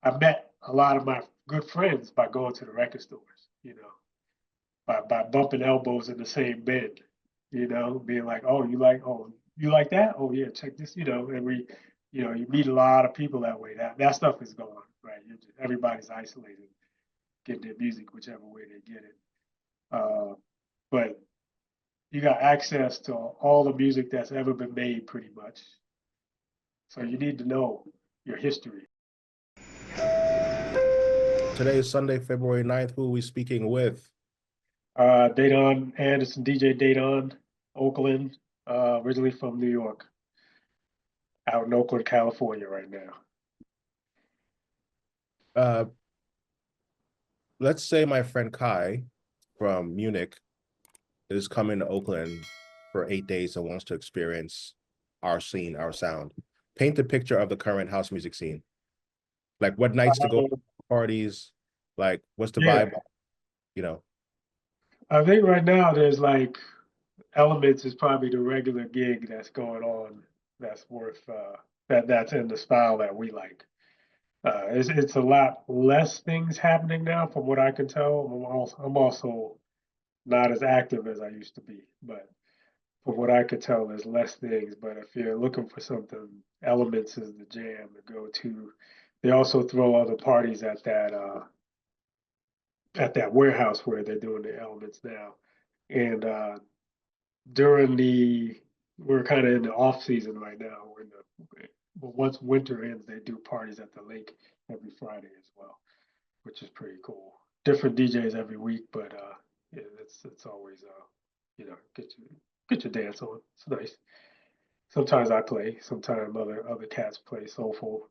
I met a lot of my good friends by going to the record stores, by bumping elbows in the same bin, being like, oh, you like that? Oh yeah, check this, and you meet a lot of people that way. That stuff is gone, right? Everybody's isolated, get their music whichever way they get it. But you got access to all the music that's ever been made, pretty much. So you need to know your history. Today is Sunday, February 9th. Who are we speaking with? Dedan Anderson, DJ Dedan, Oakland, originally from New York, out in Oakland, California right now. Let's say my friend Kai from Munich is coming to Oakland for 8 days and wants to experience our scene, our sound. Paint the picture of the current house music scene. Like what nights to go to parties, like what's the vibe, I think right now there's like Elements is probably the regular gig that's going on that's worth that's in the style that we like. It's a lot less things happening now from what I can tell. I'm also not as active as I used to be, but from what I could tell, there's less things. But if you're looking for something, Elements is the jam to go to. They also throw other parties at that warehouse where they're doing the Elements now, and during we're kind of in the off season right now. But once winter ends, they do parties at the lake every Friday as well, which is pretty cool. Different DJs every week, but yeah, it's always get your dance on. It's nice. Sometimes I play, sometimes other cats play, Soulful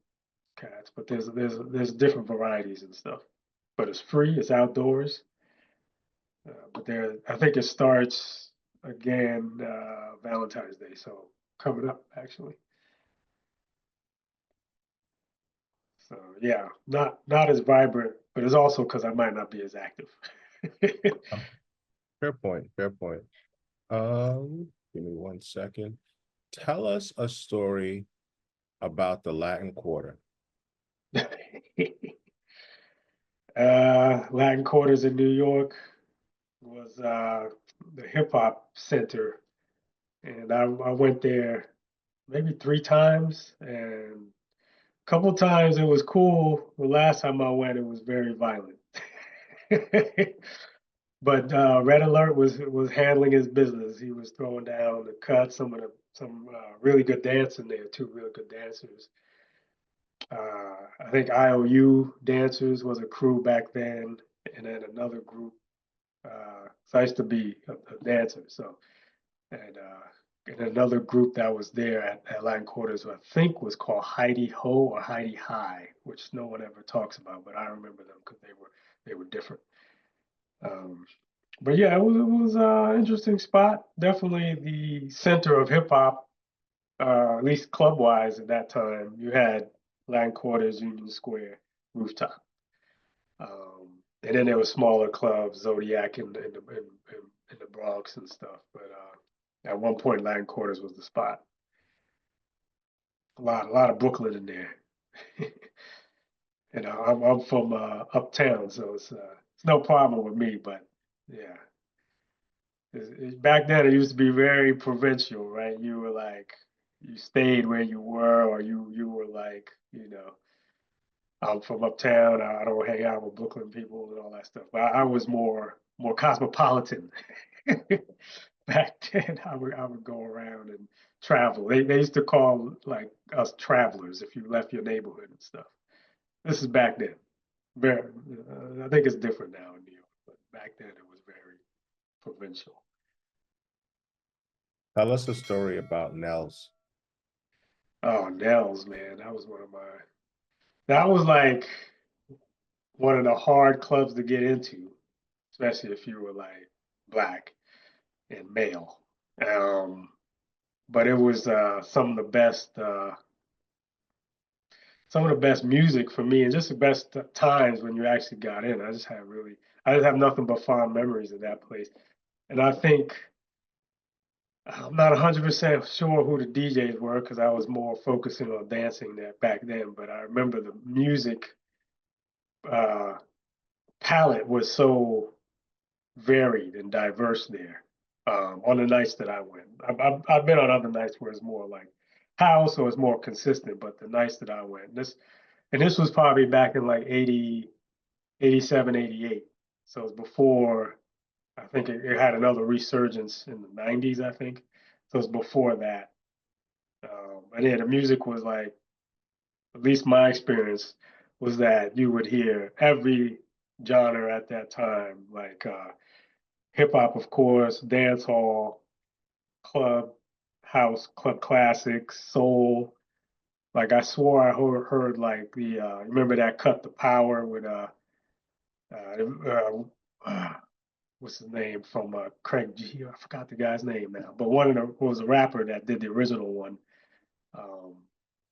cats, but there's different varieties and stuff. But it's free, it's outdoors. But I think it starts again Valentine's Day, so coming up actually. So yeah, not as vibrant, but it's also because I might not be as active. Fair point, fair point. Give me 1 second. Tell us a story about the Latin Quarter. Latin Quarters in New York was the hip hop center, and I went there maybe 3 times, and a couple times it was cool. The last time I went, it was very violent. But Red Alert was handling his business. He was throwing down the cuts. Some really good dancing there. 2 really good dancers. I think IOU dancers was a crew back then, and then another group. So I used to be a dancer. So and another group that was there at Latin Quarters, who I think was called Heidi Ho or Heidi High, which no one ever talks about, but I remember them because they were different. But yeah, it was an interesting spot. Definitely the center of hip hop, at least club wise at that time. You had Latin Quarters, Union Square, Rooftop, and then there were smaller clubs, Zodiac in the Bronx and stuff. But at one point, Latin Quarters was the spot. A lot of Brooklyn in there. And I'm from uptown, so it's no problem with me. But yeah, back then it used to be very provincial, right? You were like you stayed where you were, or you were like I'm from uptown. I don't hang out with Brooklyn people and all that stuff. But I was more cosmopolitan back then. I would go around and travel. They used to call like us travelers if you left your neighborhood and stuff. This is back then. Very, I think it's different now in New York, but back then it was very provincial. Tell us a story about Nells. Oh, Nells, man, that was like one of the hard clubs to get into, especially if you were like black and male. Um, but it was some of the best music for me, and just the best times when you actually got in. I just have nothing but fond memories of that place. And I think I'm not 100% sure who the DJs were because I was more focusing on dancing that back then. But I remember the music palette was so varied and diverse there. On the nights that I went, I've been on other nights where it's more like house or it's more consistent, but the nights that I went, this was probably back in like 80, 87, 88. So it was before, I think it had another resurgence in the 90s, I think. So it was before that. And yeah, the music was like, at least my experience was that you would hear every genre at that time, like hip hop, of course, dance hall, club, house, club classics, soul. Like I swore I heard like the remember that Cut the Power with what's his name from Craig G. I forgot the guy's name now, but one of the was a rapper that did the original one.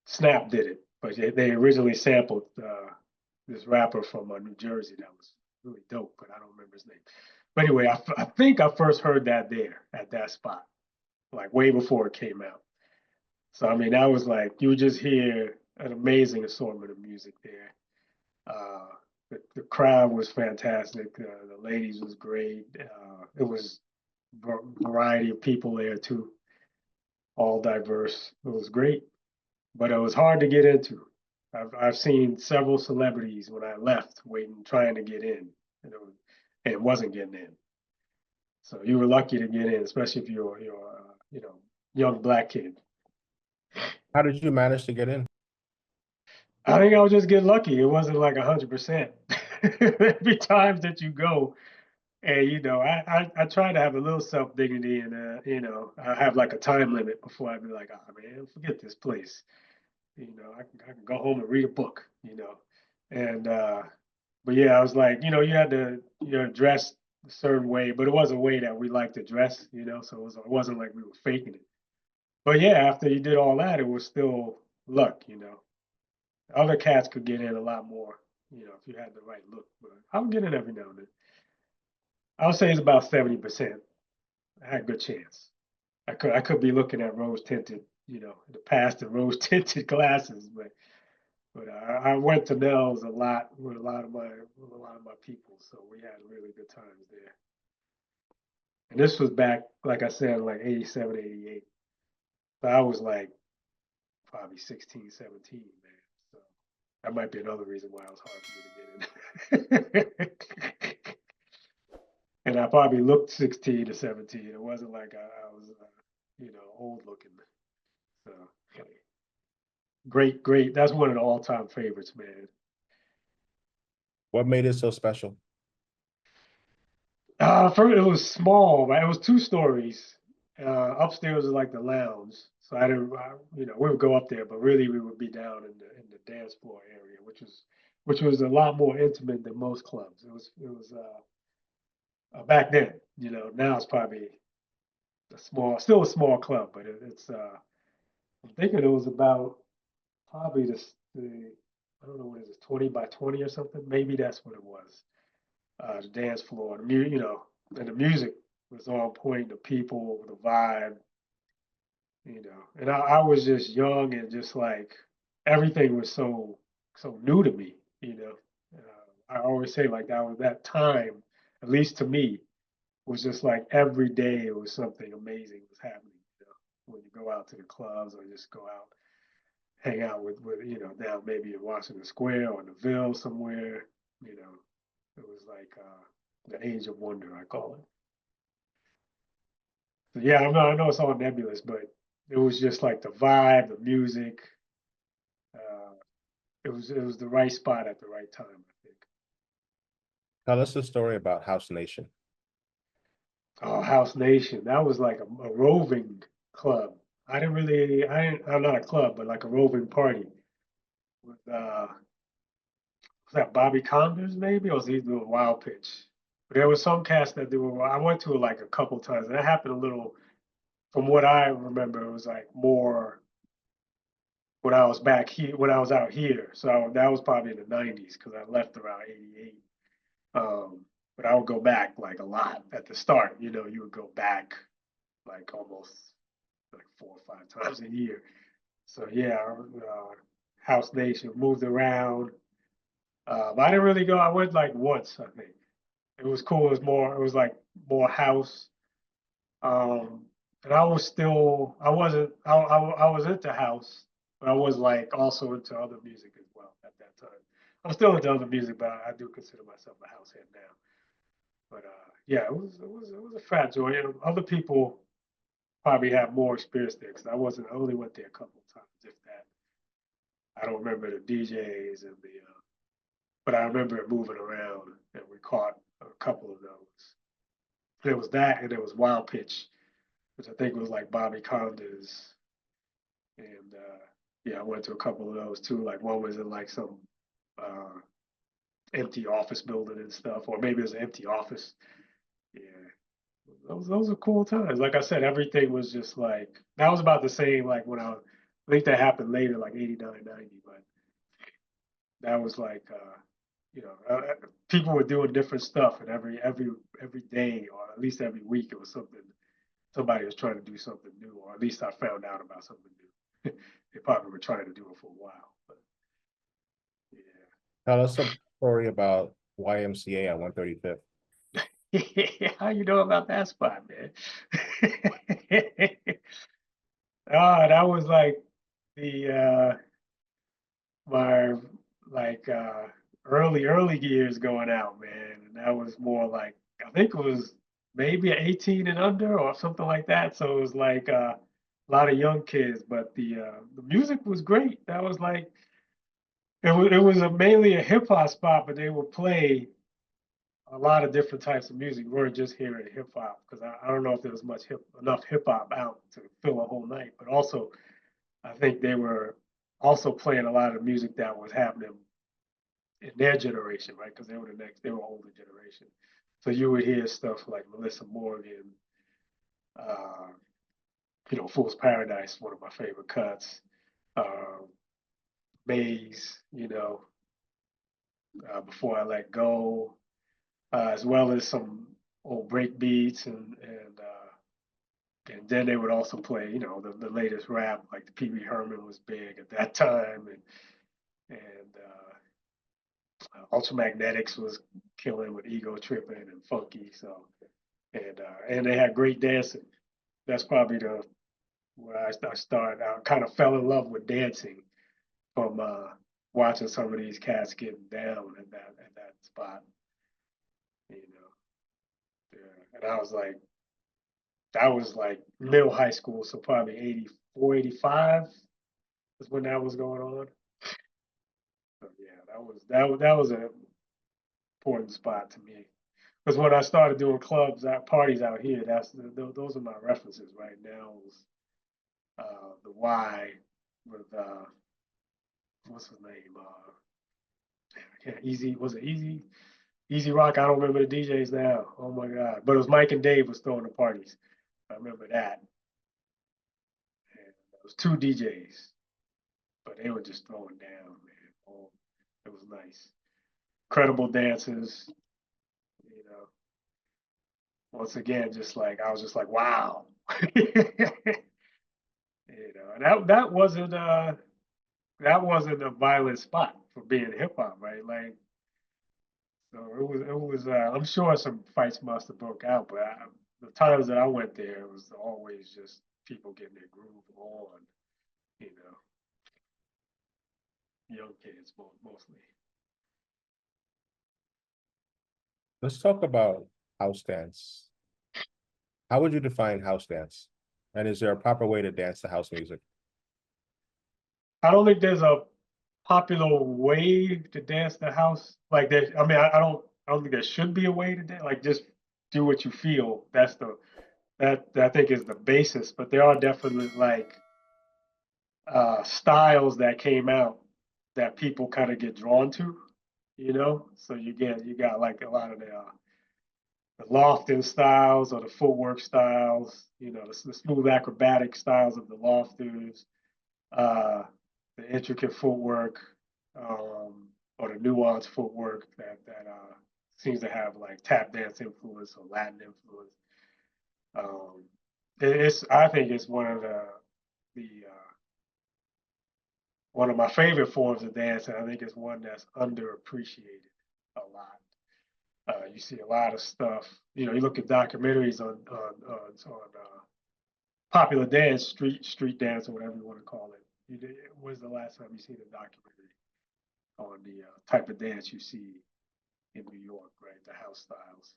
Snap did it, but they originally sampled this rapper from New Jersey that was really dope, but I don't remember his name. But anyway, I think I first heard that there at that spot, like way before it came out. So I mean, that was like you would just hear an amazing assortment of music there. Uh, the crowd was fantastic. The ladies was great. It was variety of people there too, all diverse. It was great, but it was hard to get into. I've seen several celebrities when I left waiting, trying to get in, and it wasn't getting in. So you were lucky to get in, especially if you're young black kid. How did you manage to get in? I think I was just getting lucky. It wasn't like 100%. There'd be times that you go and I try to have a little self dignity and I have like a time limit before I'd be like, oh man, forget this place. I can go home and read a book. And but yeah, I was like, you had to dress a certain way, but it was a way that we like to dress. So it wasn't like we were faking it. But yeah, after you did all that, it was still luck. Other cats could get in a lot more, if you had the right look. But I would get in every now and then. I would say it's about 70%. I had a good chance. I could be looking at rose tinted, the past and rose tinted glasses, but I went to Nells a lot with a lot of my people, so we had really good times there. And this was back, like I said, like 87, 88. So I was like probably 16, 17, man. So that might be another reason why it was hard for me to get in. And I probably looked 16 to 17. It wasn't like I was, old looking. So great, great. That's one of the all-time favorites, man. What made it so special? First, it was small, right? It was two stories. Upstairs was like the lounge, so I didn't, we would go up there, but really we would be down in the dance floor area, which was a lot more intimate than most clubs. It was back then. Now it's probably still a small club, but it's. I'm thinking it was about probably the I don't know what it is, 20 by 20 or something. Maybe that's what it was. The dance floor, and the music was on point. The people, the vibe, and I was just young and just like everything was so new to me. I always say like that time, at least to me, was just like every day it was something amazing was happening. When you go out to the clubs or just go out, hang out with down maybe in Washington Square or in the Ville somewhere. It was like the age of wonder, I call it. So yeah, I know it's all nebulous, but it was just like the vibe, the music. Uh, it was the right spot at the right time, I think. Tell us the story about House Nation. Oh, House Nation, that was like a roving club. I'm not a club, but like a roving party with was that Bobby Condors maybe, or was he doing Wild Pitch? But there was some cast that do. I went to it like a couple times. And that happened a little. From what I remember, it was like more when I was back here, when I was out here. So that was probably in the '90s because I left around '88. But I would go back like a lot at the start. You would go back like almost like 4 or 5 times a year. So yeah, House Nation moved around. I didn't really go. I went like once, I think. It was cool. It was like more house. Um, and I was still, I wasn't, I was into house, but I was like also into other music as well at that time. I'm still into other music, but I do consider myself a house head now. But yeah, it was a fat joy. And other people probably have more experience there because I wasn't. I only went there a couple of times, if that. I don't remember the DJs and but I remember it moving around, and we caught a couple of those. There was that, and there was Wild Pitch, which I think was like Bobby Conda's, and yeah, I went to a couple of those too. Like one was in like some uh, empty office building and stuff, or maybe it was an empty office. Yeah, those are cool times. Like I said, everything was just like that was about the same. Like when I think that happened later, like 89, 90, but that was like people were doing different stuff, and every day or at least every week it was something. Somebody was trying to do something new, or at least I found out about something new. They probably were trying to do it for a while, but Tell us a story about YMCA at 135th. yeah. How you know about that spot, man? Ah, that was like the my like early years going out, man. And that was more like I think it was maybe 18 and under or something like that. So it was like a lot of young kids, but the music was great. That was like it was mainly a hip hop spot, but they would play a lot of different types of music. We weren't just hearing hip hop because I don't know if there was enough hip hop out to fill a whole night, but also I think they were also playing a lot of music that was happening in their generation, right? Because they were older generation. So you would hear stuff like Melissa Morgan, uh, Fool's Paradise, one of my favorite cuts, uh, Maze, Before I Let Go, as well as some old break beats and then they would also play, the latest rap, like the Pee Wee Herman was big at that time, and Ultramagnetics was killing with Ego Tripping and Funky. So and they had great dancing. That's probably the where I started. I kind of fell in love with dancing from watching some of these cats getting down at that spot. You know, yeah. And that was like middle high school, so probably 84, 85 is when that was going on. So yeah, that was an important spot to me. Because when I started doing clubs, parties out here, those are my references right now. The Y with what's his name? I can't Easy was it Easy? Easy Rock. I don't remember the DJs now. Oh my God! But it was Mike and Dave was throwing the parties. I remember that. And it was two DJs, but they were just throwing down, man. Oh, it was nice. Incredible dances. You know, once again, just like I was just like, wow. And that wasn't a violent spot for being hip hop, right? Like, so it was. I'm sure some fights must have broke out, but the times that I went there, it was always just people getting their groove on, you know, young kids mostly. Let's talk about house dance. How would you define house dance? And is there a proper way to dance to house music? I don't think there's a popular way to dance the house. Like there, I mean, I don't think there should be a way to dance. Like just do what you feel. That I think is the basis. But there are definitely like styles that came out that people kind of get drawn to, So you got like a lot of the lofting styles or the footwork styles, the smooth acrobatic styles of the lofters, uh, the intricate footwork, or the nuanced footwork that seems to have like tap dance influence or Latin influence. Um, I think it's one of the one of my favorite forms of dance, and I think it's one that's underappreciated a lot. You see a lot of stuff. You look at documentaries on popular dance, street dance, or whatever you want to call it. When's the last time you seen a documentary on the type of dance you see in New York, right? The house styles.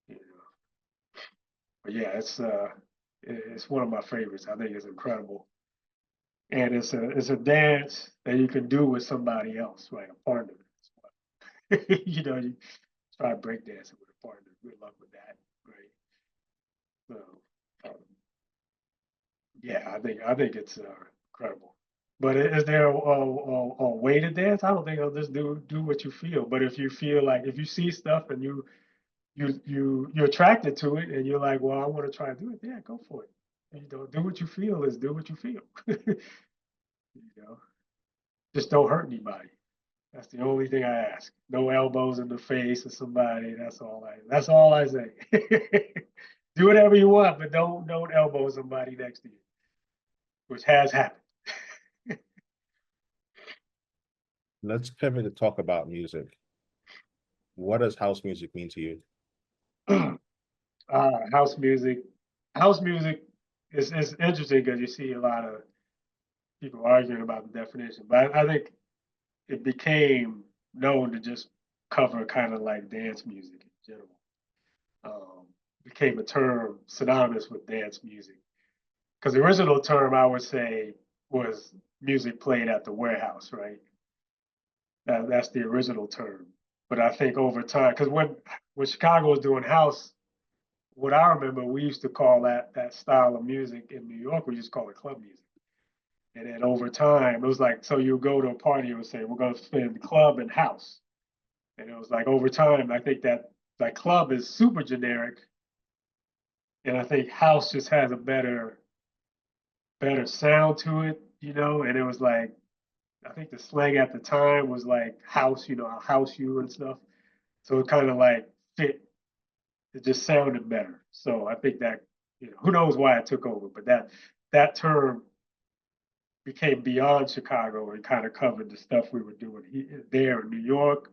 You know. But yeah, it's one of my favorites. I think it's incredible, and it's a dance that you can do with somebody else, right? A partner. You try breakdancing with a partner. Good luck with that, right? So, um, yeah, I think it's incredible. But is there a way to dance? I don't think I'll just do what you feel. But if you feel like if you see stuff and you're attracted to it and you're like, well, I want to try to do it, yeah, go for it. Do what you feel is do what you feel. you know, just don't hurt anybody. That's the only thing I ask. No elbows in the face of somebody. That's all I say. Do whatever you want, but don't elbow somebody next to you, which has happened. Let's pivot to talk about music. What does house music mean to you? House music. House music is interesting because you see a lot of people arguing about the definition, but I think it became known to just cover kind of like dance music in general. Um, Became a term synonymous with dance music. Because the original term I would say was music played at the warehouse, right? That's the original term. But I think over time, because when Chicago was doing house, what I remember, we used to call that style of music in New York, we just call it club music. And then over time, it was like, so you go to a party and would say, we're going to spend club and house. And it was like over time, I think that like club is super generic. And I think house just has a better sound to it, and it was like, I think the slang at the time was like house, I'll house you and stuff. So it kind of like fit, it just sounded better. So I think that, who knows why it took over, but that term became beyond Chicago and kind of covered the stuff we were doing there in New York,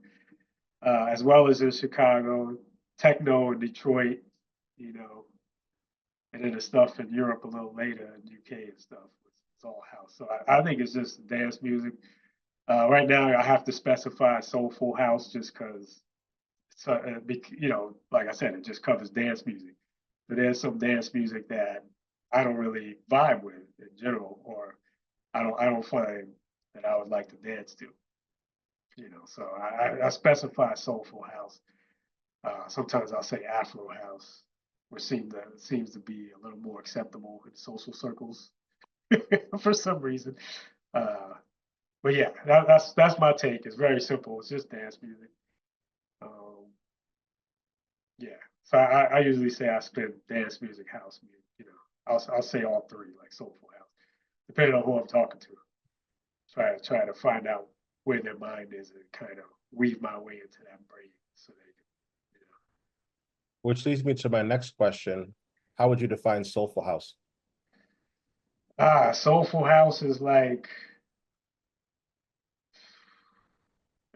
as well as in Chicago, techno in Detroit, you know, and then the stuff in Europe a little later in UK and stuff. It's all house. So I think it's just dance music. Right now, I have to specify soulful house just because, like I said, it just covers dance music. But there's some dance music that I don't really vibe with in general, or I don't find that I would like to dance to. So I specify soulful house. Sometimes I'll say Afro house, which seems to be a little more acceptable in social circles for some reason. Uh, but yeah, that's my take. It's very simple. It's just dance music. Um, yeah. So I usually say I spin dance music, house music. I'll say all three, like soulful house, depending on who I'm talking to. Try to find out where their mind is and kind of weave my way into that brain so they can. Which leads me to my next question. How would you define soulful house? Soulful house is like,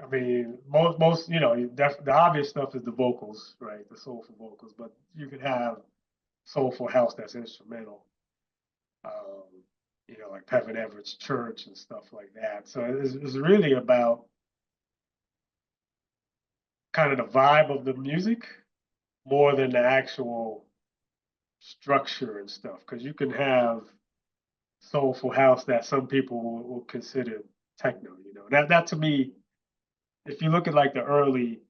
I mean, most the obvious stuff is the vocals, right? The soulful vocals, but you can have soulful house that's instrumental, um, like Pevin Everett's Church and stuff like that. So it's really about kind of the vibe of the music more than the actual structure and stuff. Because you can have soulful house that some people will consider techno. That to me, if you look at like the early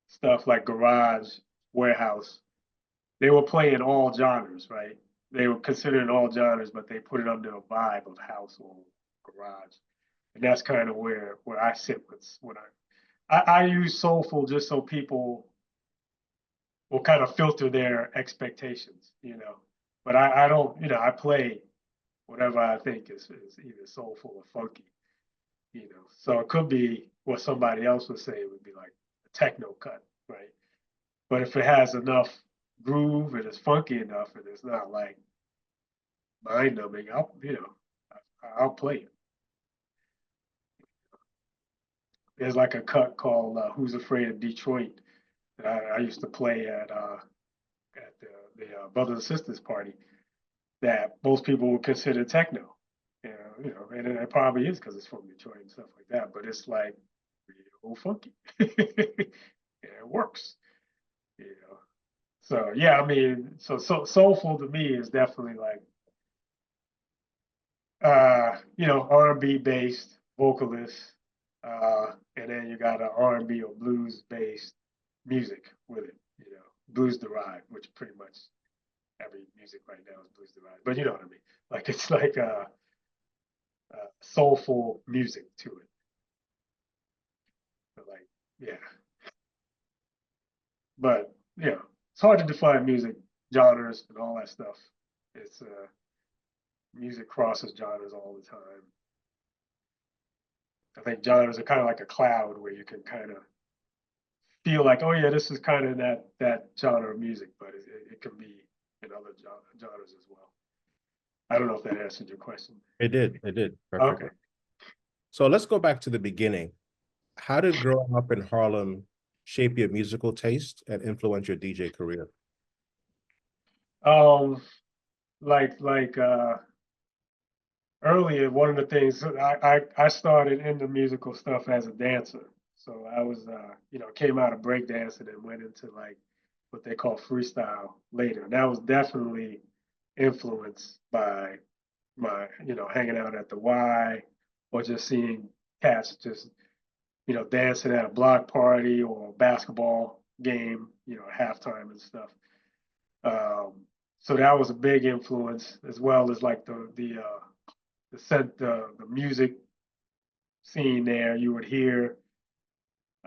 stuff like Garage, Warehouse, they were playing all genres, right? They were considering all genres, but they put it under a vibe of house or garage, and that's kind of where I sit with when I use soulful just so people will kind of filter their expectations. But I don't, I play whatever I think is either soulful or funky. So it could be what somebody else would say would be like a techno cut, right? But if it has enough groove and it's funky enough and it's not like mind numbing, I'll play it. there's like a cut called "Who's Afraid of Detroit" that I used to play at the brothers and sisters party that most people would consider techno. And it probably is because it's from Detroit and stuff like that. But it's like real funky. Yeah, it works. You know. So yeah, I mean, so soulful to me is definitely like R&B based vocalist, and then you got an R&B or blues based music with it. Blues derived, which pretty much every music right now is blues derived. But you know what I mean? Like it's like soulful music to it. But like, yeah. But it's hard to define music genres and all that stuff. It's music crosses genres all the time. I think genres are kind of like a cloud where you can kind of feel like, oh yeah, this is kind of that genre of music, but it can be in other genres as well. I don't know if that answered your question. It did. It did. Okay. Perfect. So let's go back to the beginning. How did growing up in Harlem shape your musical taste and influence your DJ career? Like earlier, one of the things I started in the musical stuff as a dancer. So I was came out of breakdancing and went into like what they call freestyle later. And that was definitely influenced by my hanging out at the Y or just seeing cats just dancing at a block party or a basketball game, halftime and stuff. So that was a big influence, as well as like the music scene there. You would hear,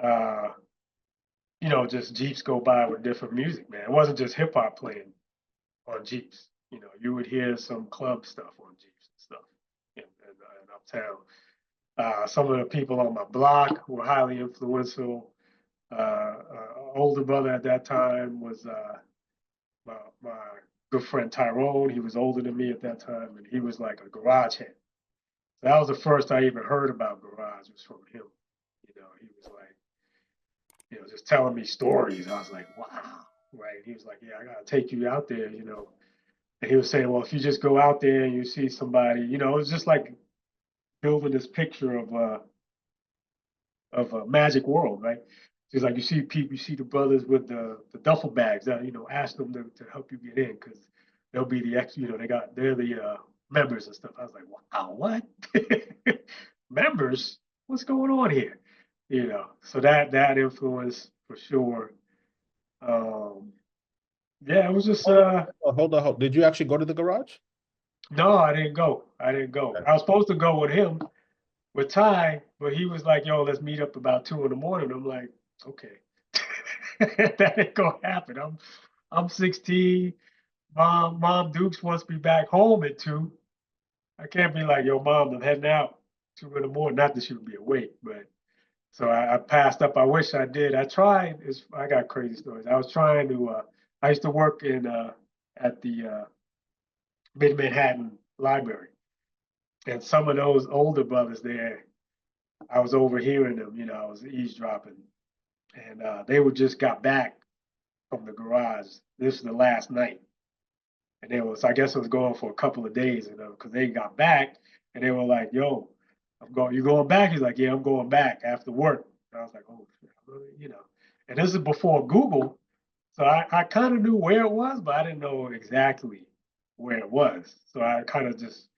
uh, just Jeeps go by with different music, man. It wasn't just hip hop playing on Jeeps. You would hear some club stuff on Jeeps and stuff in uptown. Some of the people on my block were highly influential. Older brother at that time was my good friend Tyrone. He was older than me at that time, and he was like a garage head. So that was the first I even heard about garage was from him. He was like, just telling me stories. I was like, wow, right? He was like, yeah, I gotta take you out there, And he was saying, well, if you just go out there and you see somebody, it was just like building this picture of a magic world, right? It's like you see people, you see the brothers with the duffel bags that ask them to help you get in because they'll be the ex, they're the members and stuff. I was like, wow, what members? What's going on here? So that influence for sure. Yeah, it was just Hold on. Did you actually go to the garage? no, I didn't go. I didn't go. Okay. I was supposed to go with him with Ty, but he was like, yo, let's meet up about 2 a.m. I'm like, okay. That ain't gonna happen. I'm 16. Mom Dukes wants me back home at 2. I can't be like, yo, mom, I'm heading out 2 a.m. Not that she would be awake, but so I passed up. I wish I did. I tried. I got crazy stories. I was trying to. I used to work in at the Mid Manhattan Library, and some of those older brothers there, I was overhearing them. I was eavesdropping, and they would just got back from the garage. This was the last night, and I guess it was going for a couple of days, because they got back and they were like, "Yo, I'm going. You going back?" He's like, "Yeah, I'm going back after work." And I was like, "Oh, And this is before Google, so I kind of knew where it was, but I didn't know exactly where it was. So I kind of just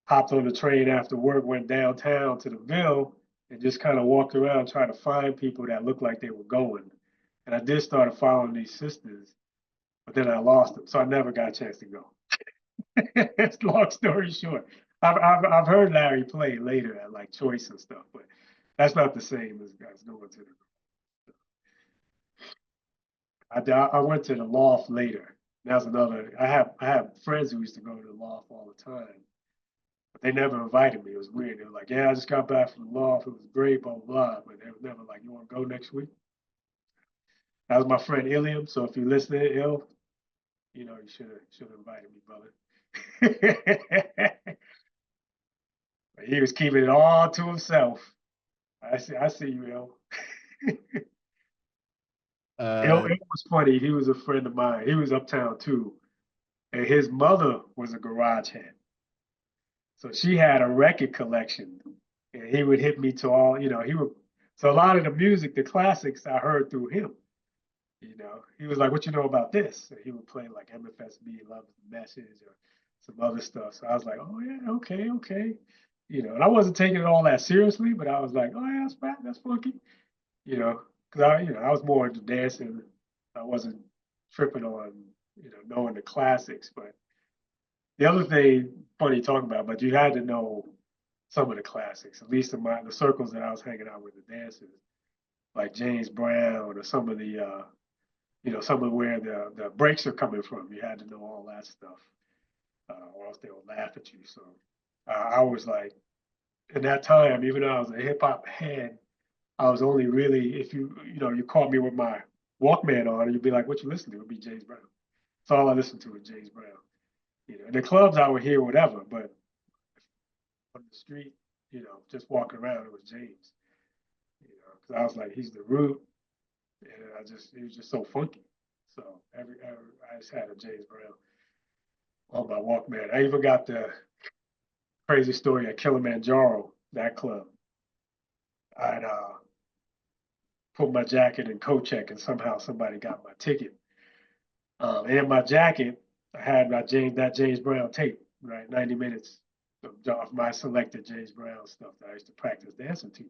hopped on the train after work, went downtown to the Ville, and just kind of walked around trying to find people that looked like they were going. And I did start following these sisters, but then I lost them, so I never got a chance to go. Long story short, I've heard Larry play later at like Choice and stuff, but that's not the same as guys going to the. I went to the loft later. That's another. I have friends who used to go to the loft all the time, but they never invited me. It was weird. They were like, "Yeah, I just got back from the loft. It was great, blah blah blah." But they were never like, "You want to go next week?" That was my friend Ilium. So if you're listening, Il, you should have invited me, brother. He was keeping it all to himself. I see you, L. Uh, It was funny. He was a friend of mine. He was uptown too, and his mother was a garage hand. So she had a record collection, and he would hit me to all, he would. So a lot of the music, the classics, I heard through him. He was like, "What you know about this?" And he would play like MFSB, Love is the Message, or some other stuff. So I was like, "Oh yeah, okay, okay." And I wasn't taking it all that seriously, but I was like, "Oh yeah, that's funky." Because I was more into dancing. I wasn't tripping on, knowing the classics. But the other thing, funny talking about, but you had to know some of the classics, at least in the circles that I was hanging out with the dancers, like James Brown or some of the, some of where the breaks are coming from. You had to know all that stuff, or else they would laugh at you. So I was like, in that time, even though I was a hip hop head, I was only really, if you caught me with my Walkman on, and you'd be like, "What you listen to?" It would be James Brown. That's all I listened to was James Brown. In the clubs I would hear whatever, but on the street, just walking around, it was James. Because I was like, he's the root, and he was just so funky. So I just had a James Brown on my Walkman. I even got the crazy story at Kilimanjaro, that club. I'd put my jacket in coat check, and somehow somebody got my ticket. And in my jacket, I had that James Brown tape, right? 90 minutes of my selected James Brown stuff that I used to practice dancing to.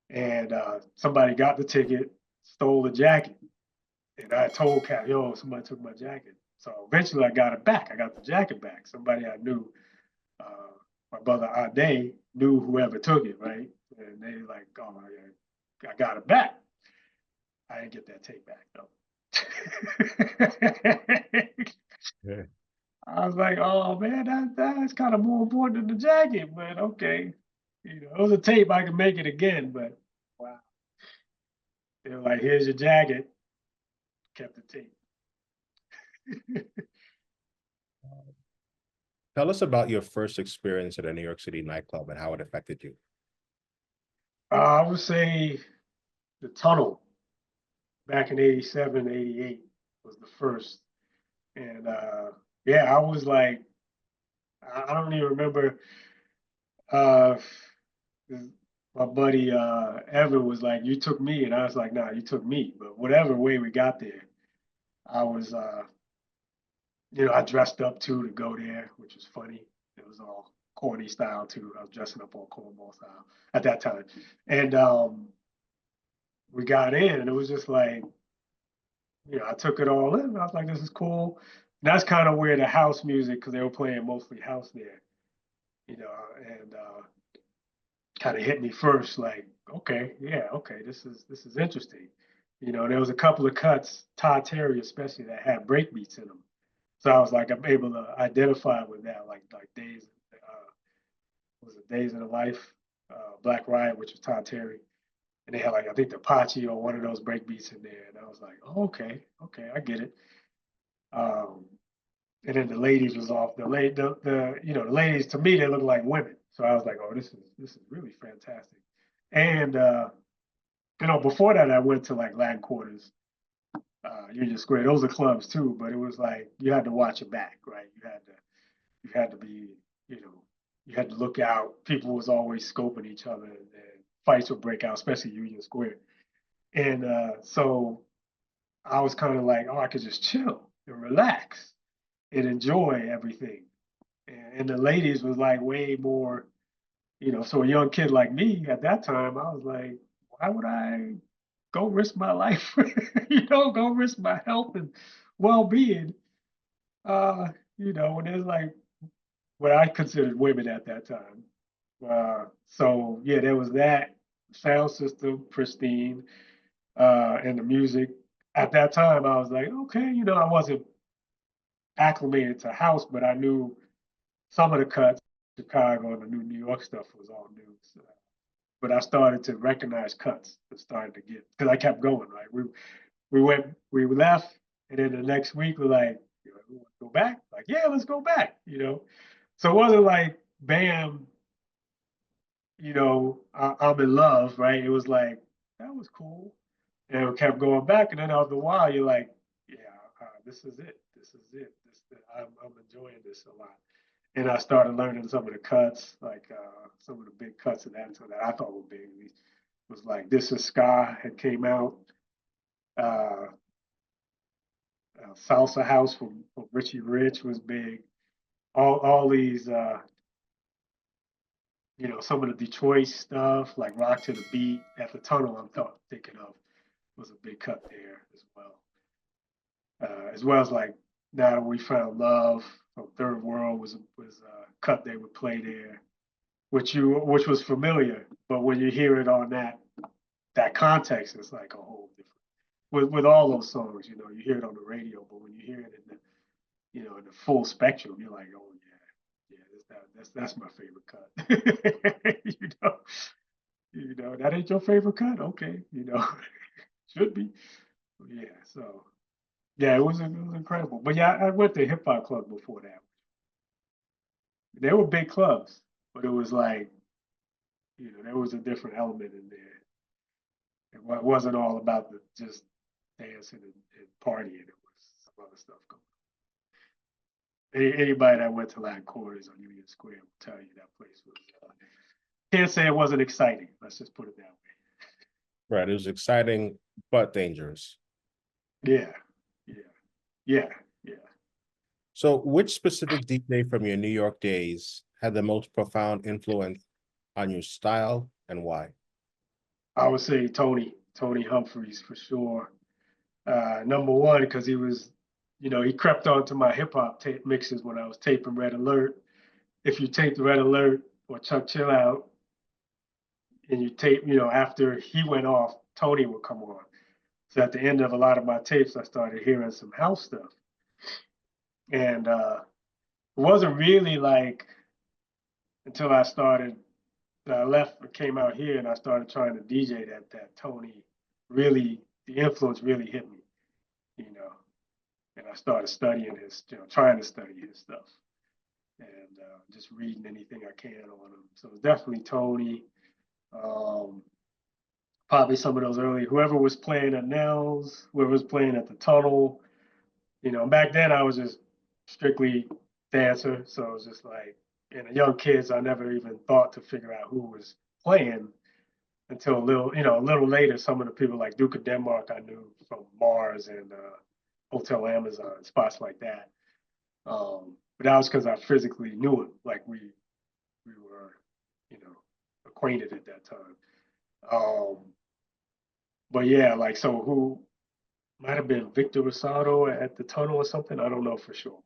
And somebody got the ticket, stole the jacket. And I told Cat, yo, somebody took my jacket. So eventually I got it back. I got the jacket back. Somebody I knew, uh, my brother Ade, knew whoever took it, right? And they like, oh, yeah, I got it back. I didn't get that tape back, though. yeah. I was like, oh man, that's kind of more important than the jacket, but okay. It was a tape, I could make it again, but wow. They were like, here's your jacket, kept the tape. Tell us about your first experience at a New York City nightclub and how it affected you. I would say the tunnel back in 87, 88 was the first. And yeah, I was like, I don't even remember. Uh, my buddy Evan was like, "You took me," and I was like, "Nah, you took me." But whatever way we got there, I was, I dressed up too to go there, which was funny. It was all corny style too. I was dressing up all cornball style at that time, and we got in, and it was just like, I took it all in. I was like, "This is cool." And that's kind of where the house music, because they were playing mostly house there, and kind of hit me first, like, okay, yeah, okay, this is interesting. There was a couple of cuts, Todd Terry especially, that had break beats in them. So I was like, I'm able to identify with that, like Days, was it Days in the Life, Black Riot, which was Todd Terry, and they had like I think the Apache or one of those break beats in there, and I was like, oh, okay, okay, I get it. Um, and then the ladies was off the ladies to me they look like women, so I was like, oh, this is really fantastic. And before that, I went to like Latin Quarters, Union Square. Those are clubs too, but it was like you had to watch your back, right? You had to be, you know, you had to look out. People was always scoping each other, and fights would break out, especially Union Square. And so I was kind of like, oh, I could just chill and relax and enjoy everything. And the ladies was like way more, so a young kid like me at that time, I was like, why would I go risk my life, go risk my health and well-being, when there's like what I considered women at that time. So yeah, there was that sound system, pristine, and the music. At that time, I was like, okay, I wasn't acclimated to house, but I knew some of the cuts, Chicago and the New York stuff was all new. So, but I started to recognize cuts and started to get because I kept going. Right, we left, and then the next week we're like, we want to go back. Like, yeah, let's go back. So it wasn't like bam, I'm in love, right? It was like, that was cool. And we kept going back. And then after a while, you're like, yeah, this is it. This is it. I'm enjoying this a lot. And I started learning some of the cuts, like some of the big cuts of that, so that I thought were big. It was like This Is Ska had came out, uh, Salsa House from Richie Rich was big. All these, some of the Detroit stuff, like Rock to the Beat at the Tunnel, thinking of was a big cut there as well. As well as like Now That We Found Love from Third World was a cut they would play there, which was familiar, but when you hear it on that context, it's like a whole different. With all those songs, you hear it on the radio, but when you hear it in the full spectrum, you're like, oh yeah, that's my favorite cut. That ain't your favorite cut, okay, should be, yeah. So yeah, it was incredible. But yeah, I went to hip hop club before that. They were big clubs, but it was like, there was a different element in there. It wasn't all about just dancing and partying. It was some other stuff going on. Anybody that went to Latin Quarters on Union Square will tell you that place was. Can't say it wasn't exciting. Let's just put it that Right. It was exciting, but dangerous. way. Yeah, yeah, yeah, yeah. So which specific DJ from your New York days had the most profound influence on your style and why? I would say Tony Humphreys for sure. Number one, because he crept onto my hip hop tape mixes when I was taping Red Alert. If you tape the Red Alert or Chuck Chill Out and you tape, after he went off, Tony would come on. So at the end of a lot of my tapes, I started hearing some house stuff. And it wasn't really like until I left and came out here and I started trying to DJ that Tony really, the influence really hit me, you know. And I started studying trying to study his stuff and just reading anything I can on him. So definitely Tony. Um, Probably some of those early, whoever was playing at Nells, whoever was playing at the Tunnel. Back then I was just strictly dancer, so it was just like, and the young kids, I never even thought to figure out who was playing until a little later. Some of the people like Duke of Denmark I knew from Mars and Hotel Amazon, spots like that. But that was because I physically knew him, like we were, acquainted at that time. Um, but yeah, like so who might have been Victor Rosado at the Tunnel or something. I don't know for sure,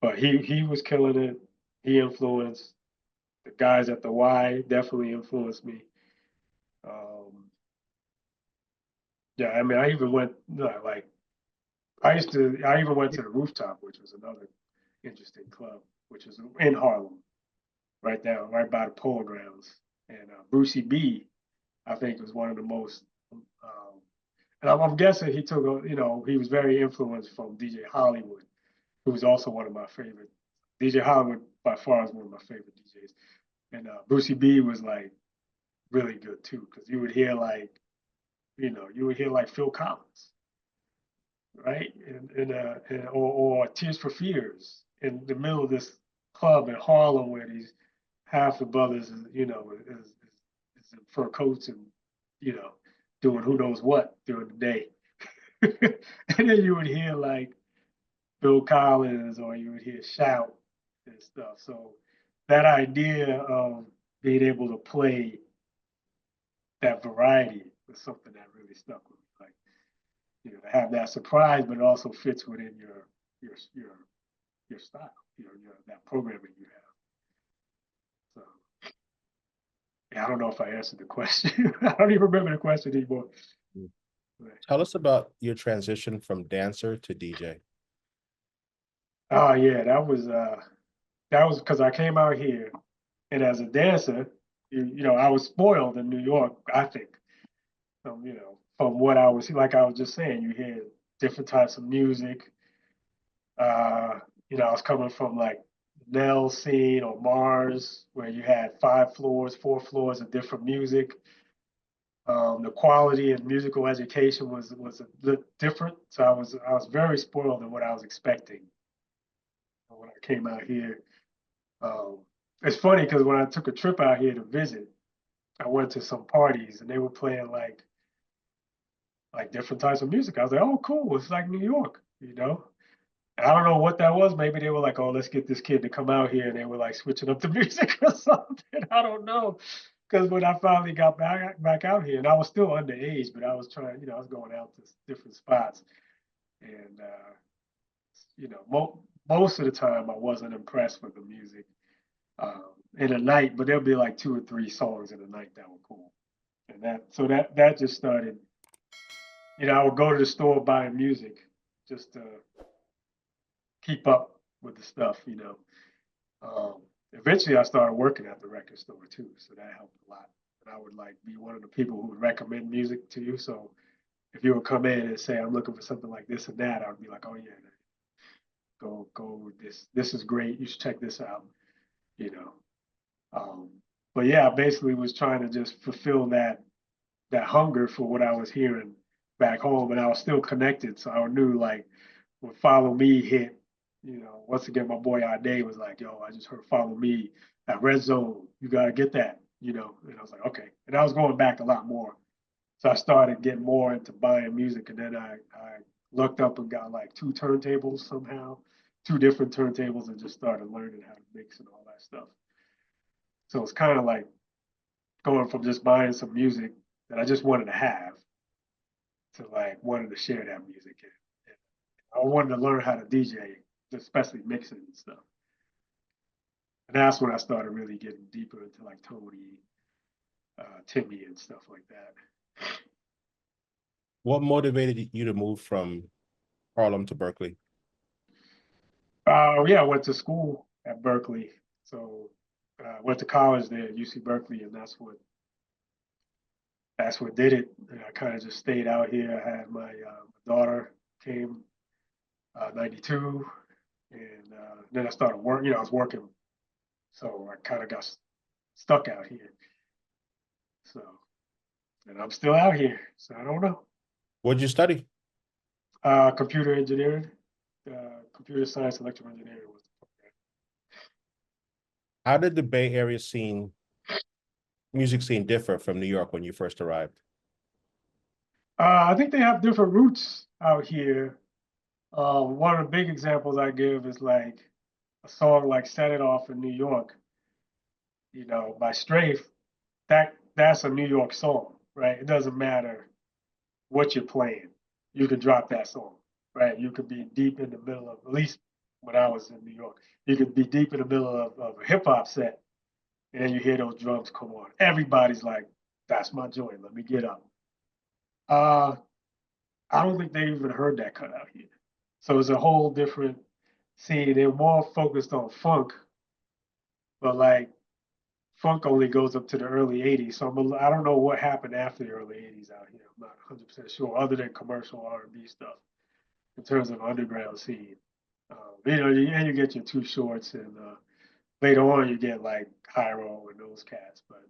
but he was killing it. He influenced the guys at the Y. Definitely influenced me. Um, yeah, I mean, I even went like I even went to the Rooftop, which was another interesting club, which is in Harlem, right by the Polo Grounds. And Brucey B, I think, was one of the most. And I'm guessing he was very influenced from DJ Hollywood, who was also one of my favorite. DJ Hollywood by far is one of my favorite DJs, and Brucey B was like really good too, because you would hear like Phil Collins, right, or Tears for Fears in the middle of this club in Harlem where these half the brothers is in fur coats and you know doing who knows what during the day, and then you would hear like Bill Collins or you would hear Shout and stuff. So that idea of being able to play that variety was something that really stuck with me. Like, to have that surprise, but it also fits within your your your style, that programming you have. So yeah, I don't know if I answered the question. I don't even remember the question anymore. Mm. Tell us about your transition from dancer to DJ. Oh yeah, that was because I came out here, and as a dancer, I was spoiled in New York. I think, from what I was just saying, you hear different types of music. I was coming from like Nells scene or Mars, where you had 5 floors, 4 floors of different music. The quality and musical education was a little different, so I was very spoiled in what I was expecting when I came out here. Um, it's funny because when I took a trip out here to visit, I went to some parties and they were playing like different types of music. I was like, oh, cool, it's like New York, you know. I don't know what that was. Maybe they were like, oh, let's get this kid to come out here, and they were like switching up the music or something. I don't know. Because when I finally got back out here, and I was still underage, but I was trying, I was going out to different spots, and most of the time I wasn't impressed with the music in a night, but there'll be like 2 or 3 songs in a night that were cool, and that just started. I would go to the store buying music just to keep up with the stuff. Eventually, I started working at the record store too, so that helped a lot. And I would like be one of the people who would recommend music to you. So if you would come in and say, "I'm looking for something like this and that," I would be like, "Oh yeah, go this. This is great. You should check this out." You know. Um, but yeah, I basically was trying to just fulfill that hunger for what I was hearing back home, and I was still connected. So I knew like when Follow Me hit, once again, my boy Ade was like, yo, I just heard Follow Me at Red Zone. You got to get that. And I was like, okay. And I was going back a lot more. So I started getting more into buying music. And then I looked up and got like 2 turntables somehow, 2 different turntables, and just started learning how to mix and all that stuff. So it's kind of like going from just buying some music that I just wanted to have to like wanting to share that music. And I wanted to learn how to DJ, especially mixing and stuff. And that's when I started really getting deeper into like Tony, Timmy, and stuff like that. What motivated you to move from Harlem to Berkeley? Yeah, I went to school at Berkeley, so went to college there at UC Berkeley, and that's what did it. And I kind of just stayed out here. I had my daughter came 92, and then I started working. I was working, so I kind of got stuck out here. So, and I'm still out here, so I don't know. What'd you study? Computer engineering, computer science, electrical engineering was the program. How did the Bay Area music scene differ from New York when you first arrived? I think they have different roots out here. One of the big examples I give is like a song like "Set It Off" in New York. By Strafe. That's a New York song, right? It doesn't matter what you're playing, you could drop that song, right? You could be deep in the middle of, at least when I was in New York, you could be deep in the middle of a hip hop set, and then you hear those drums come on. Everybody's like, "That's my joint. Let me get up." Uh, I don't think they even heard that cut out here. So it's a whole different scene. They're more focused on funk, but like funk only goes up to the early 80s. So I don't know what happened after the early 80s out here. I'm not 100% sure, other than commercial R&B stuff in terms of underground scene. And you get your Too Shorts, and later on you get like Cairo and those cats. But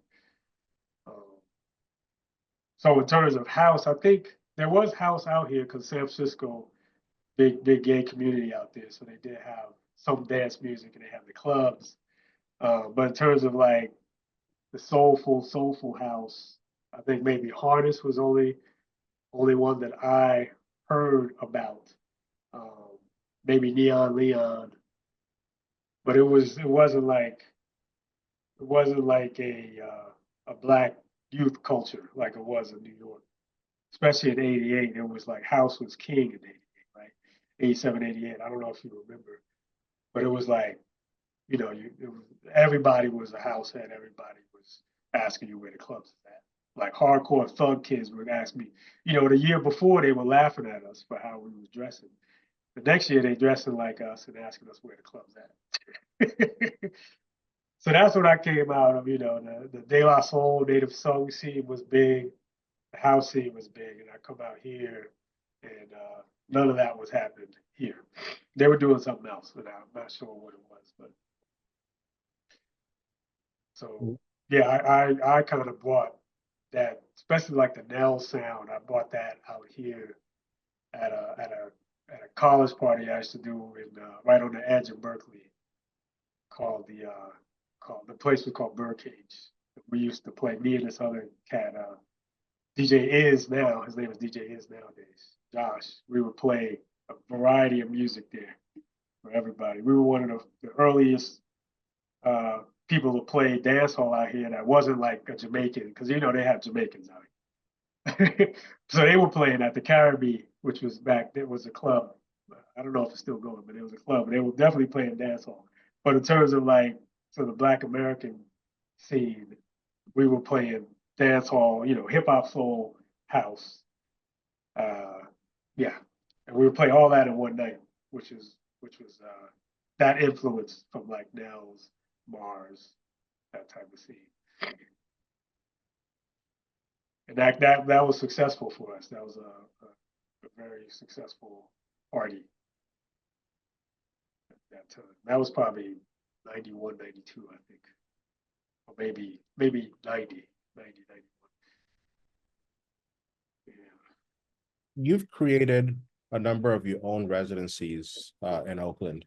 um, so in terms of house, I think there was house out here because San Francisco, big gay community out there, so they did have some dance music and they have the clubs. But in terms of like the soulful house, I think maybe Harness was only one that I heard about. Um, Maybe Neon Leon, but it wasn't like a black youth culture like it was in New York, especially in '88. It was like house was king in '88, right? '87, '88. I don't know if you remember, but it was like everybody was a house head. Everybody was asking you where the clubs is at. Like hardcore thug kids would ask me. The year before they were laughing at us for how we was dressing. The next year they dressing like us and asking us where the club's at. So that's what I came out of. The De La Soul native song scene was big, the house scene was big, and I come out here, and none of that was happening here. They were doing something else, and I'm not sure what it was, but So yeah, I kind of brought that, especially like the Nells sound. I brought that out here at a college party I used to do in right on the edge of Berkeley, called the place was called Birdcage. We used to play, me and this other cat, DJ is now, his name is DJ is nowadays, Josh. We would play a variety of music there for everybody. We were one of the earliest uh, people to play dance hall out here that wasn't like a Jamaican, because you know they have Jamaicans out here. So they were playing at the Caribbean, which was back, there was a club. I don't know if it's still going, but it was a club. They were definitely playing dance hall. But in terms of like, so the Black American scene, we were playing dance hall, you know, hip hop, soul, house. Uh, yeah, and we would play all that in one night, which was that influence from like Nells, Mars, that type of scene, and that was successful for us. That was a very successful party at that time. That was probably 91, 92, I think, or maybe 90, 91. Yeah. You've created a number of your own residencies in Oakland.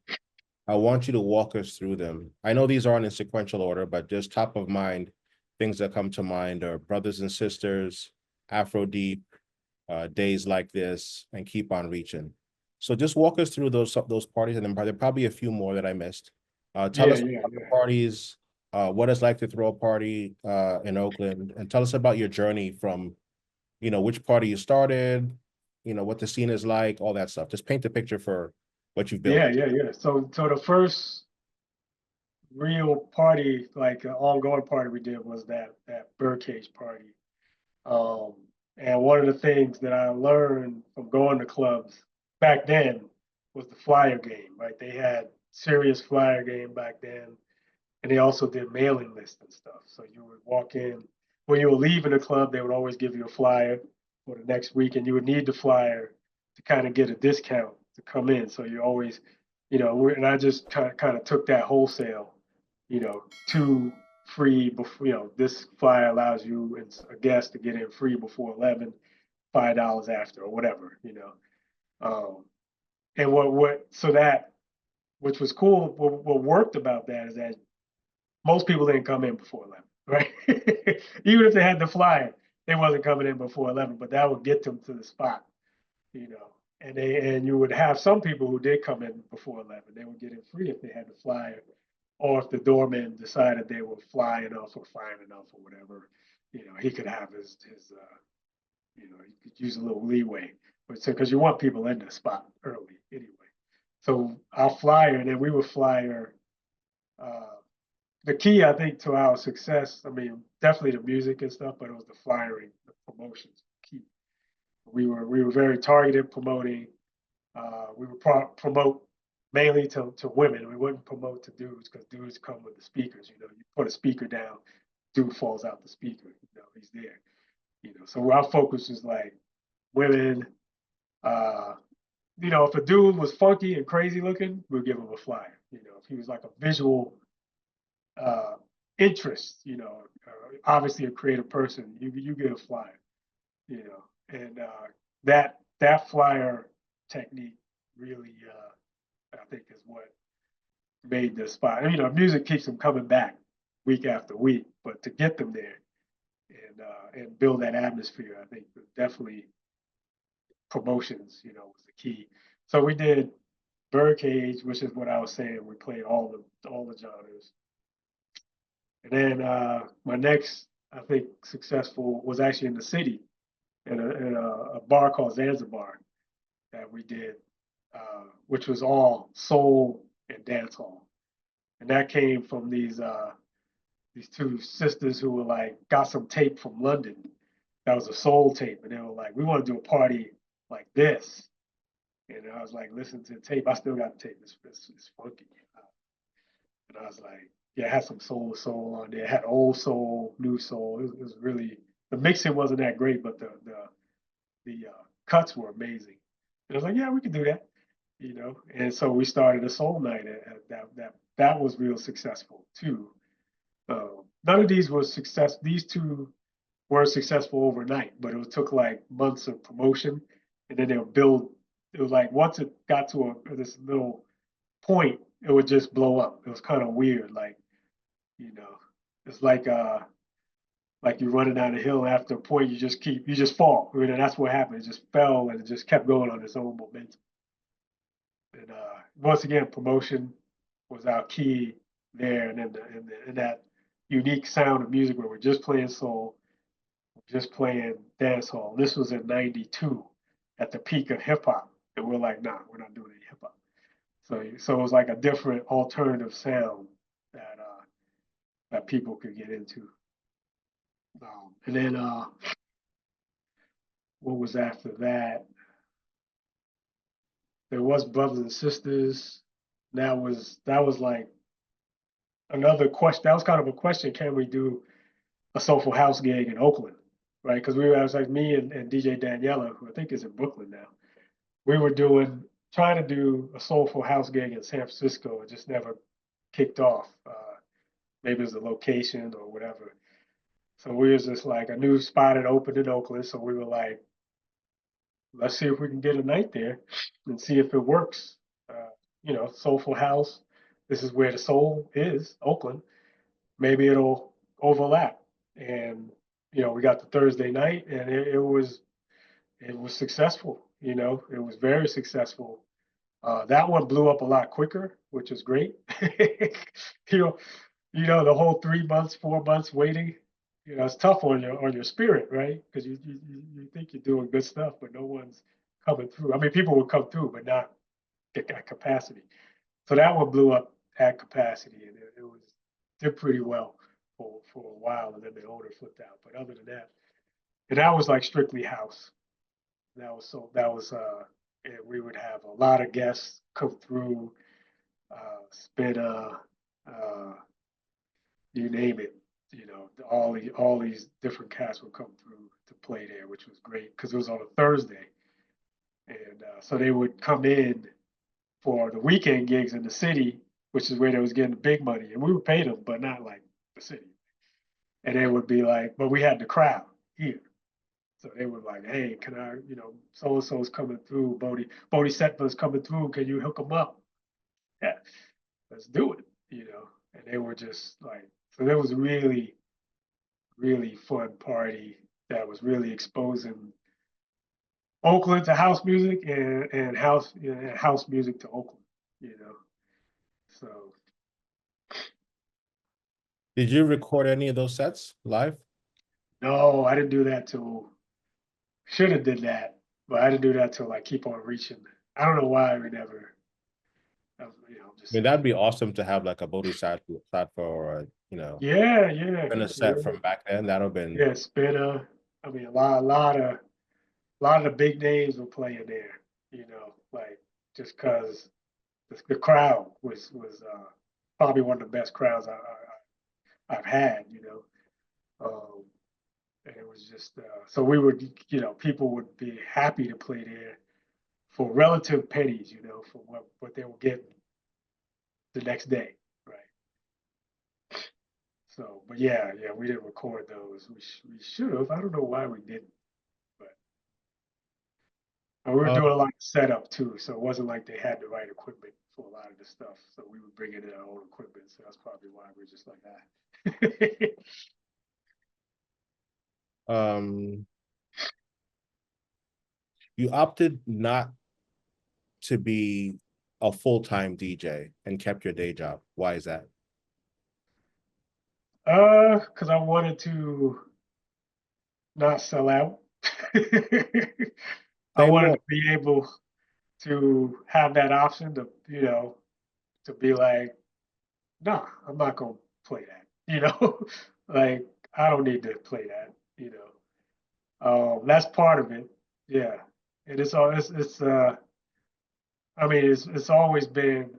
I want you to walk us through them. I know these aren't in sequential order, but just top of mind, things that come to mind are Brothers and Sisters, Afro Deep, Days Like This, and Keep on Reaching. So just walk us through those parties, and then there are probably a few more that I missed. Tell Yeah, us yeah, about the yeah. parties, what it's like to throw a party in Oakland, and tell us about your journey from, you know, which party you started, you know, what the scene is like, all that stuff. Just paint the picture for what you've built. Yeah, yeah, yeah. So the first real party, like an ongoing party we did was that birdcage party. Um, and one of the things that I learned from going to clubs back then was the flyer game, right? They had serious flyer game back then, and they also did mailing lists and stuff. So you would walk in when you were leaving the club, they would always give you a flyer for the next week, and you would need the flyer to kind of get a discount to come in. So you always, you know, and I just kind of took that wholesale, you know, two free before, you know, this flyer allows you and a guest to get in free before 11, $5 after or whatever, you know. And so that, which was cool, what worked about that is that most people didn't come in before 11, right? Even if they had the flyer, they wasn't coming in before 11, but that would get them to the spot, you know. And you would have some people who did come in before 11. They would get in free if they had the flyer, or if the doorman decided they were fly enough or fine enough or whatever, you know, he could have his you know, you could use a little leeway. But so because you want people in the spot early anyway. So our flyer, and then we would flyer uh, the key, I think, to our success, I mean, definitely the music and stuff, but it was the flyering, the promotions key. We were very targeted promoting. We would promote mainly to women. We wouldn't promote to dudes because dudes come with the speakers. You know, you put a speaker down, dude falls out the speaker. You know, he's there. You know, so our focus is like women. Uh, you know, if a dude was funky and crazy looking, we'll give him a flyer. You know, if he was like a visual uh, interest, you know, obviously a creative person, you get a flyer, you know, and that flyer technique really, I think, is what made the spot. And, you know, music keeps them coming back week after week, but to get them there and build that atmosphere, I think definitely promotions, you know, was the key. So we did Birdcage, which is what I was saying. We played all the genres. And then my next, I think, successful was actually in the city in a bar called Zanzibar that we did, which was all soul and dance hall. And that came from these two sisters who were like got some tape from London. That was a soul tape, and they were like, "We want to do a party like this." And I was like, "Listen to the tape. I still got the tape. It's funky." And I was like, yeah, it had some soul on there. It had old soul, new soul. It was really, the mixing wasn't that great, but the cuts were amazing. And I was like, yeah, we can do that, you know. And so we started a soul night at that was real successful too. none of these was success. These two weren't successful overnight, but it took like months of promotion, and then they'll build. It was like once it got to this little point, it would just blow up. It was kind of weird, like you know, it's like you're running down a hill. After a point, you just fall. I mean, that's what happened. It just fell and it just kept going on its own momentum. And once again, promotion was our key there, and then and that unique sound of music where we're just playing soul, just playing dance hall. This was in '92 at the peak of hip hop, and we're like, nah, we're not doing any hip hop. So it was like a different alternative sound that that people could get into. And then what was after that? There was Brothers and Sisters. That was like another question. That was kind of a question: can we do a Soulful House gig in Oakland? Right? Because I was like me and DJ Daniela, who I think is in Brooklyn now. We were trying to do a Soulful House gig in San Francisco. It just never kicked off. Maybe it was the location or whatever. So we was just like a new spot had opened in Oakland. So we were like, let's see if we can get a night there and see if it works. Soulful House. This is where the soul is, Oakland. Maybe it'll overlap. And we got the Thursday night, and it was successful. It was very successful. That one blew up a lot quicker, which is great. you know, the whole 3 months, 4 months waiting. It's tough on your spirit, right? Because you think you're doing good stuff, but no one's coming through. I mean, people will come through, but not at capacity. So that one blew up at capacity, and it did pretty well for a while, and then the owner flipped out. But other than that, and that was like strictly house. And we would have a lot of guests come through, spinner, you name it. All these different cats would come through to play there, which was great because it was on a Thursday, and so they would come in for the weekend gigs in the city, which is where they was getting the big money, and we would pay them, but not like the city. And they would be like, but we had the crowd here. So they were like, hey, can I, so and so's coming through, Bodhisattva's coming through, can you hook them up? Yeah, let's do it, And they were just like, so there was a really, really fun party that was really exposing Oakland to house music and house music to Oakland, So Did you record any of those sets live? no, I didn't do that till should have did that, but I didn't do that till like keep on reaching. I don't know why we never, I mean, that'd be awesome to have like a Bodhisattva or yeah, yeah, been a set yeah, from back then. That'd have been yeah, Spinner. I mean, a lot of the big names were playing there, like just because the crowd was probably one of the best crowds I've had, and it was just so we would, people would be happy to play there for relative pennies, for what they were getting the next day, right? So, but yeah, we didn't record those. We should have. I don't know why we didn't, but we were uh, doing a lot of setup too, so it wasn't like they had the right equipment for a lot of the stuff. So we would bring in our own equipment. So that's probably why we're just like that. um you opted not to be a full-time DJ and kept your day job. Why is that? Because I wanted to not sell out. I Say wanted more. to be able to have that option to, to be like, nah, I'm not gonna play that. Like I don't need to play that. That's part of it. Yeah. And it's all it's I mean it's always been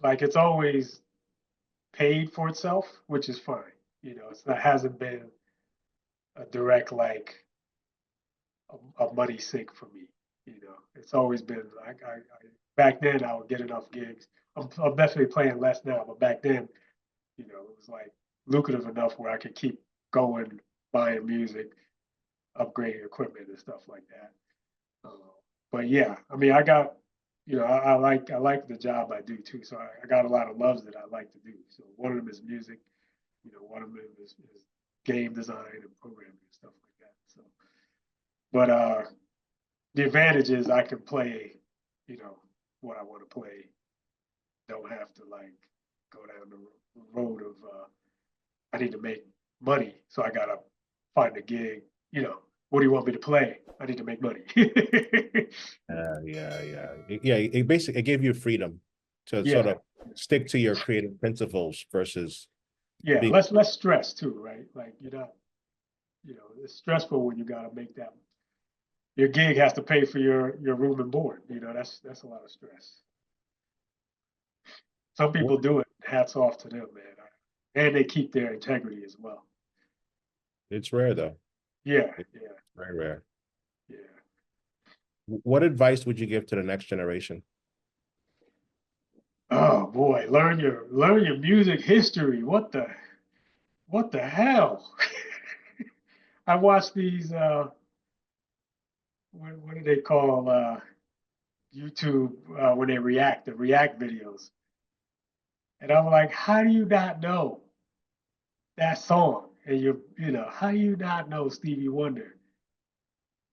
like it's always paid for itself, which is fine. It hasn't been a direct like a money sink for me. It's always been like back then I would get enough gigs. I'm definitely playing less now, but back then, it was like lucrative enough where I could keep going, buying music, upgrading equipment and stuff like that. But yeah, I mean, I got, I like the job I do too. So I got a lot of loves that I like to do. So one of them is music, one of them is game design and programming and stuff like that. So, but the advantage is I can play, what I want to play. Don't have to like go down the road of I need to make money, so I gotta find a gig. What do you want me to play? I need to make money. Yeah. It basically it gave you freedom to sort Yeah, of stick to your creative principles versus yeah. being. Less stress too, right? Like you're not, it's stressful when you gotta make that. Your gig has to pay for your room and board. That's a lot of stress. Some people do it. Hats off to them, man. And they keep their integrity as well. It's rare though. Yeah, It's yeah, very rare. yeah. What advice would you give to the next generation? Oh boy, learn your music history. What the hell? I watch these what do they call YouTube when they react, the react videos. And I'm like, how do you not know that song? And how do you not know Stevie Wonder?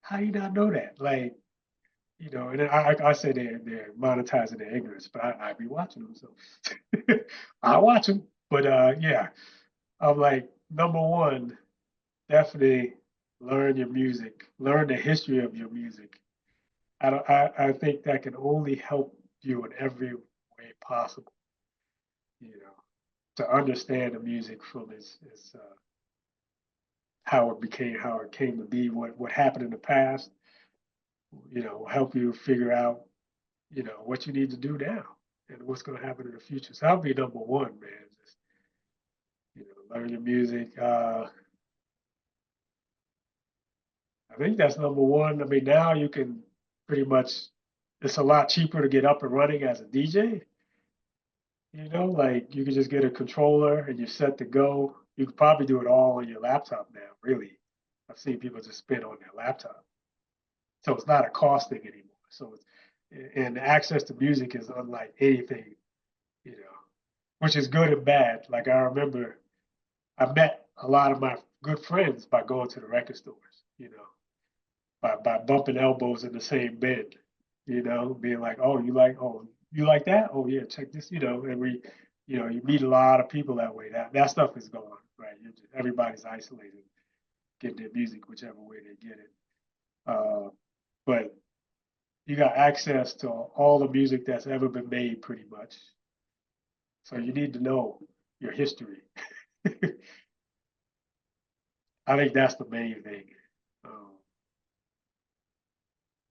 How do you not know that? Like, and then I say they're monetizing their ignorance, but I be watching them, so I watch them. But yeah, I'm like, number one, definitely learn your music, learn the history of your music. I think that can only help you in every way possible, to understand the music from its how it became, how it came to be, what happened in the past, help you figure out, what you need to do now and what's going to happen in the future. So that'll be number one, man. Just, learn your music. I think that's number one. I mean, now you can pretty much, it's a lot cheaper to get up and running as a DJ. Like you can just get a controller and you're set to go. You could probably do it all on your laptop now, really. I've seen people just spin on their laptop. So it's not a cost thing anymore. So and access to music is unlike anything, you know, which is good and bad. Like I remember I met a lot of my good friends by going to the record stores, by bumping elbows in the same bed, being like, oh, you like that? Oh yeah, check this, and you meet a lot of people that way. That stuff is gone, right? Everybody's isolated, getting their music whichever way they get it. But you got access to all the music that's ever been made, pretty much. So you need to know your history. I think that's the main thing. Um,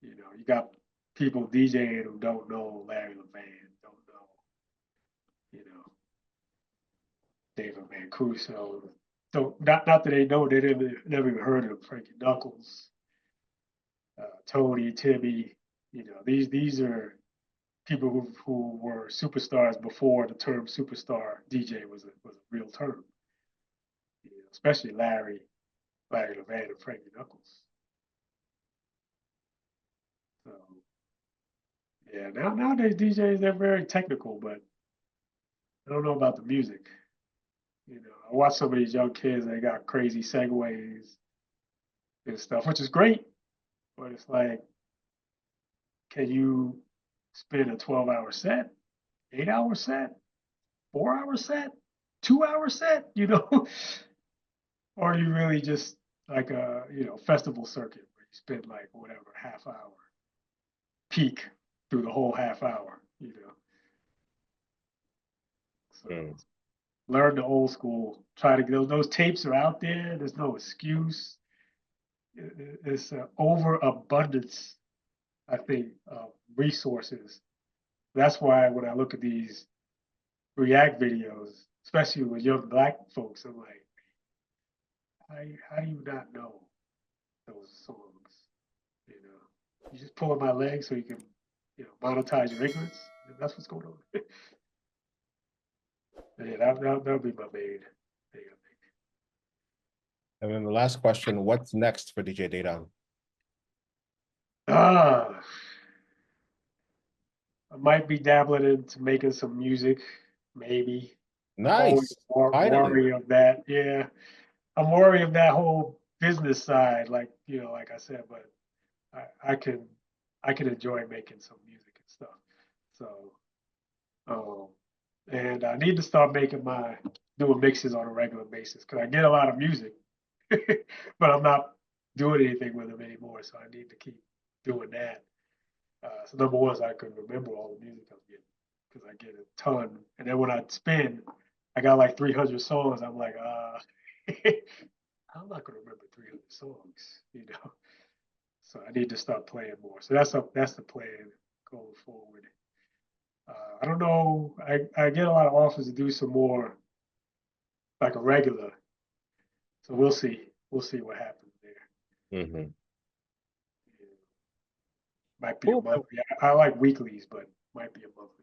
you got people DJing who don't know Larry Levan, don't know, you know, David Mancuso. So not that they know, they never even heard of Frankie Knuckles, Tony, Timmy. These are people who were superstars before the term superstar DJ was a real term. Especially Larry Levan and Frankie Knuckles. So yeah, nowadays DJs they're very technical, but I don't know about the music. I watch some of these young kids. They got crazy segues and stuff, which is great. But it's like, can you spin a 12-hour set, 8-hour set, 4-hour set, 2-hour set? Or are you really just like a festival circuit where you spend like whatever half hour peak through the whole half hour? So Mm. learn the old school. Try to get those tapes are out there. There's no excuse. It's an overabundance, I think, of resources. That's why when I look at these React videos, especially with young Black folks, I'm like, how do you not know those songs? You just pulling my leg so you can, monetize your ignorance. That's what's going on. Yeah, that'll be my main. And then the last question, what's next for DJ Dedan? I might be dabbling into making some music, maybe. I'm always Nice. Finally. worried of that. Yeah, I'm worried of that whole business side, like like I said. But I can enjoy making some music and stuff. So, um, and I need to start doing mixes on a regular basis because I get a lot of music, but I'm not doing anything with them anymore. So I need to keep doing that. So number one is I can remember all the music I'm getting because I get a ton. And then when I spin, I got like 300 songs. I'm like, I'm not gonna remember 300 songs, So I need to start playing more. So that's the plan going forward. I don't know. I get a lot of offers to do some more like a regular. So we'll see. We'll see what happens there. Mm-hmm. Might be a monthly. I like weeklies, but might be a monthly.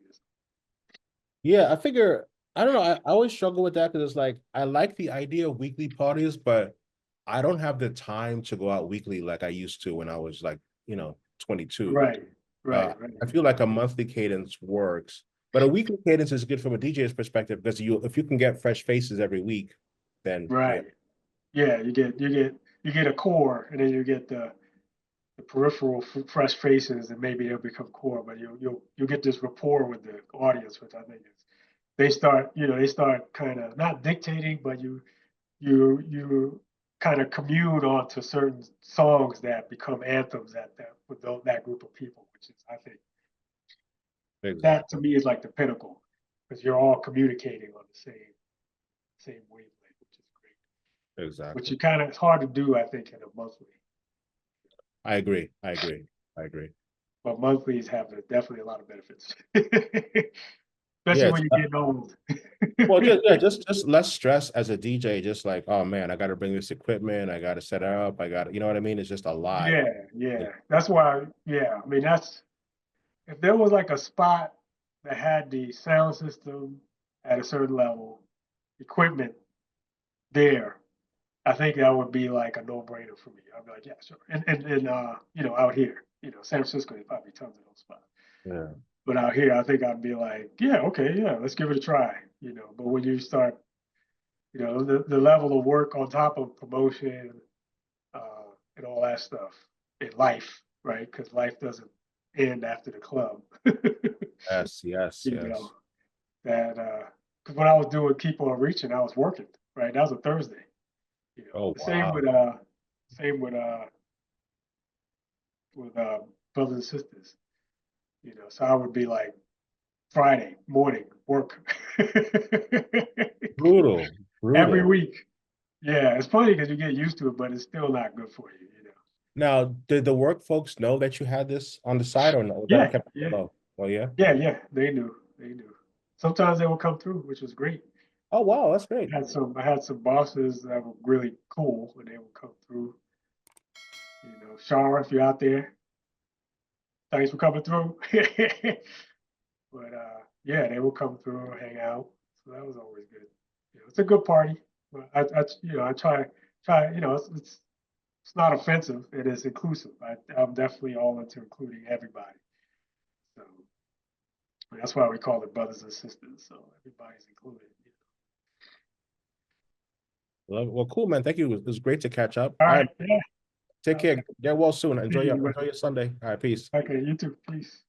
Yeah, I figure, I don't know, I always struggle with that because it's like, I like the idea of weekly parties, but I don't have the time to go out weekly like I used to when I was like, 22. Right, right, right. I feel like a monthly cadence works, but a weekly cadence is good from a DJ's perspective because if you can get fresh faces every week, then yeah. Right. Yeah, you get a core, and then you get the peripheral fresh faces, and maybe they'll become core. But you'll get this rapport with the audience, which I think is they start kind of not dictating, but you kind of commune onto certain songs that become anthems with that group of people, which is I think that to Exactly. me is like the pinnacle because you're all communicating on the same wavelength, which is great. Which Exactly. you kind of it's hard to do, I think, in a monthly. I agree. I agree. I agree. But monthlies have definitely a lot of benefits, Yeah, especially when you get old. well, yeah, just less stress as a DJ. Just like, oh man, I got to bring this equipment. I got to set it up. I got, you know what I mean? It's just a lot. Yeah, yeah. That's why. Yeah, I mean, that's if there was like a spot that had the sound system at a certain level, equipment there, I think that would be like a no-brainer for me. I'd be like, yeah, sure. And out here, San Francisco, there's probably tons of those spots. Yeah. But out here, I think I'd be like, yeah, okay, yeah, let's give it a try. But when you start, the level of work on top of promotion and all that stuff in life, right? Because life doesn't end after the club. Yes. Yes. you know Yes. that because when I was doing Keep On Reaching, I was working, right? That was a Thursday. Oh The wow. same with brothers and sisters. So I would be like Friday morning work Brutal. every Brutal. week. Yeah, it's funny because you get used to it, but it's still not good for you. Now, did the work folks know that you had this on the side or no? Was that Yeah, kept yeah, low? Oh yeah. yeah. They knew. They knew. Sometimes they would come through, which was great. Oh wow, that's great. I had some bosses that were really cool when they would come through. Shara, if you're out there, thanks for coming through. But yeah, they would come through, hang out. So that was always good. It's a good party. But I try. It's not offensive. It is inclusive. I'm definitely all into including everybody. So that's why we call it brothers and sisters. So everybody's included. Well, cool, man. Thank you. It was great to catch up. All All right, right. Yeah. take care. Get well soon. See Enjoy you. your Sunday. All right, peace. Okay. You too. Peace.